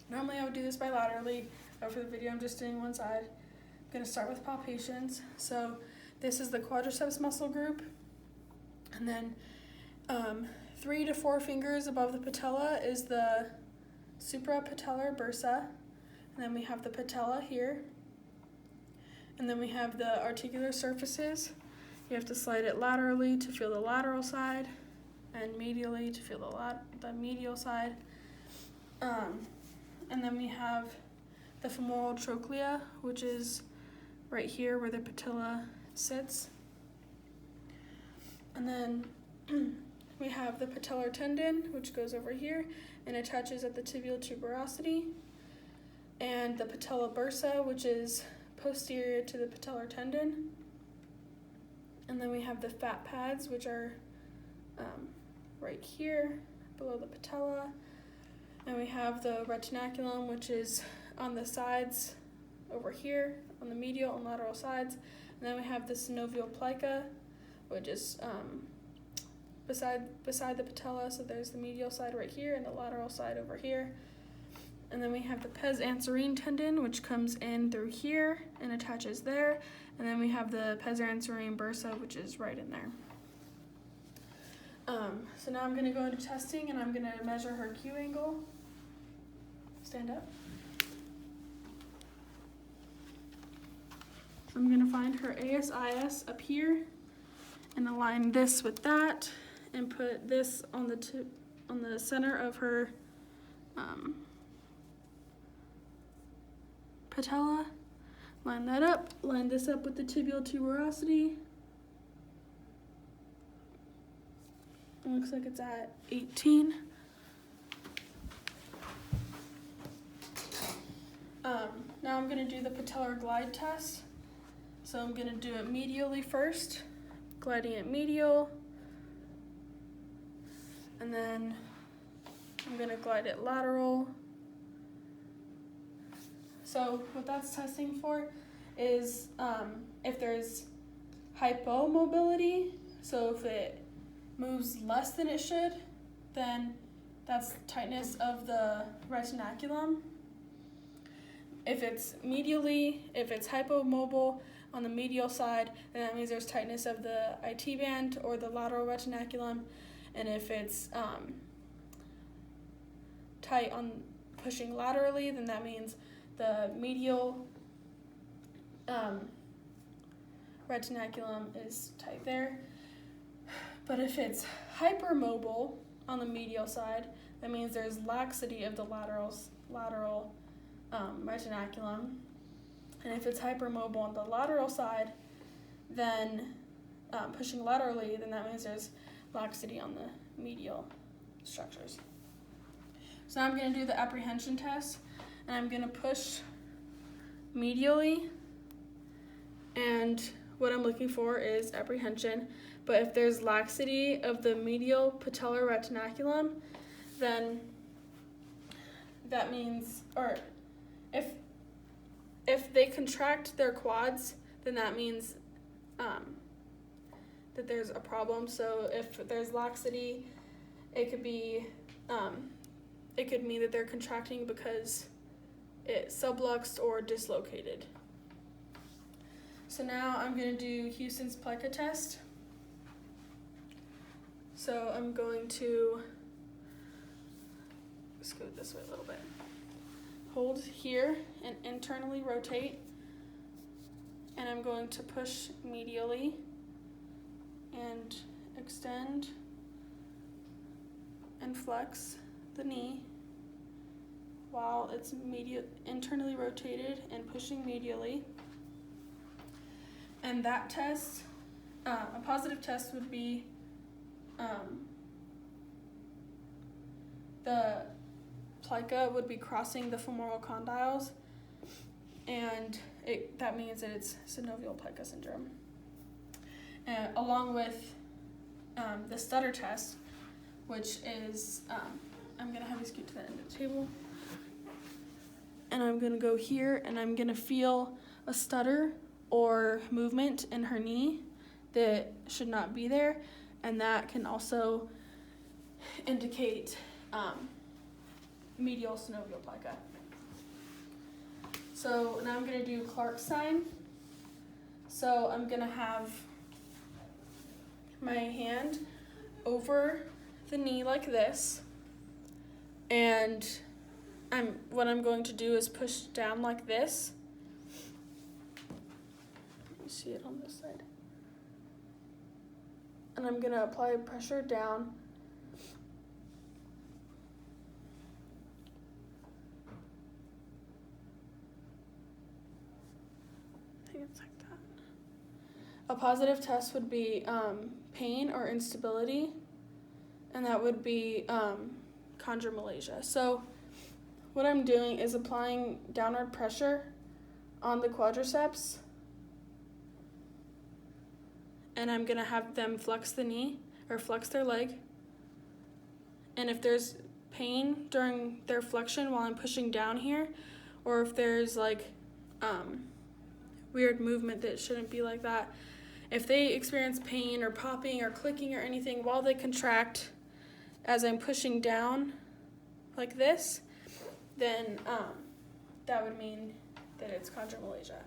Normally I would do this bilaterally, but for the video I'm just doing one side. I'm going to start with palpations. So this is the quadriceps muscle group, and then 3 to 4 fingers above the patella is the suprapatellar bursa, and then we have the patella here, and then we have the articular surfaces. You have to slide it laterally to feel the lateral side, and medially to feel the medial side. And then we have the femoral trochlea, which is right here where the patella sits. And then we have the patellar tendon, which goes over here and attaches at the tibial tuberosity, and the patella bursa, which is posterior to the patellar tendon. And then we have the fat pads, which are right here below the patella. And we have the retinaculum, which is on the sides over here, on the medial and lateral sides. And then we have the synovial plica, which is beside the patella. So there's the medial side right here and the lateral side over here. And then we have the pes anserine tendon, which comes in through here and attaches there. And then we have the pes anserine bursa, which is right in there. So now I'm going to go into testing, and I'm going to measure her Q angle. Stand up. So I'm going to find her ASIS up here and align this with that and put this on the center of her patella. Line that up. Line this up with the tibial tuberosity. It looks like it's at 18. Now I'm going to do the patellar glide test. So I'm going to do it medially first, gliding it medial, and then I'm going to glide it lateral. So what that's testing for is if there's hypomobility, so if it moves less than it should, then that's tightness of the retinaculum. If it's hypomobile on the medial side, then that means there's tightness of the IT band or the lateral retinaculum. And if it's tight on pushing laterally, then that means the medial retinaculum is tight there. But if it's hypermobile on the medial side, that means there's laxity of the lateral retinaculum. And if it's hypermobile on the lateral side, then pushing laterally, then that means there's laxity on the medial structures. So now I'm going to do the apprehension test, and I'm going to push medially, and what I'm looking for is apprehension. But if there's laxity of the medial patellar retinaculum, then that means, or if they contract their quads, then that means that there's a problem. So if there's laxity, it could be, it could mean that they're contracting because it subluxed or dislocated. So now I'm going to do Houston's plica test. So I'm going to scoot this way a little bit. Hold here and internally rotate, and I'm going to push medially and extend and flex the knee while it's internally rotated and pushing medially. And that test, a positive test would be the plica would be crossing the femoral condyles, and that means that it's synovial plica syndrome. Along with the stutter test, which is, I'm going to have you scoot to the end of the table, and I'm going to go here, and I'm going to feel a stutter or movement in her knee that should not be there, and that can also indicate medial synovial plica. So now I'm going to do Clark's sign. So I'm going to have my hand over the knee like this, and what I'm going to do is push down like this. You see it on this side. And I'm going to apply pressure down. I think it's like that. A positive test would be pain or instability, and that would be chondromalacia. So what I'm doing is applying downward pressure on the quadriceps, and I'm going to have them flex the knee or flex their leg. And if there's pain during their flexion while I'm pushing down here, or if there's like weird movement that shouldn't be like that, if they experience pain or popping or clicking or anything while they contract as I'm pushing down like this, then that would mean that it's chondromalacia.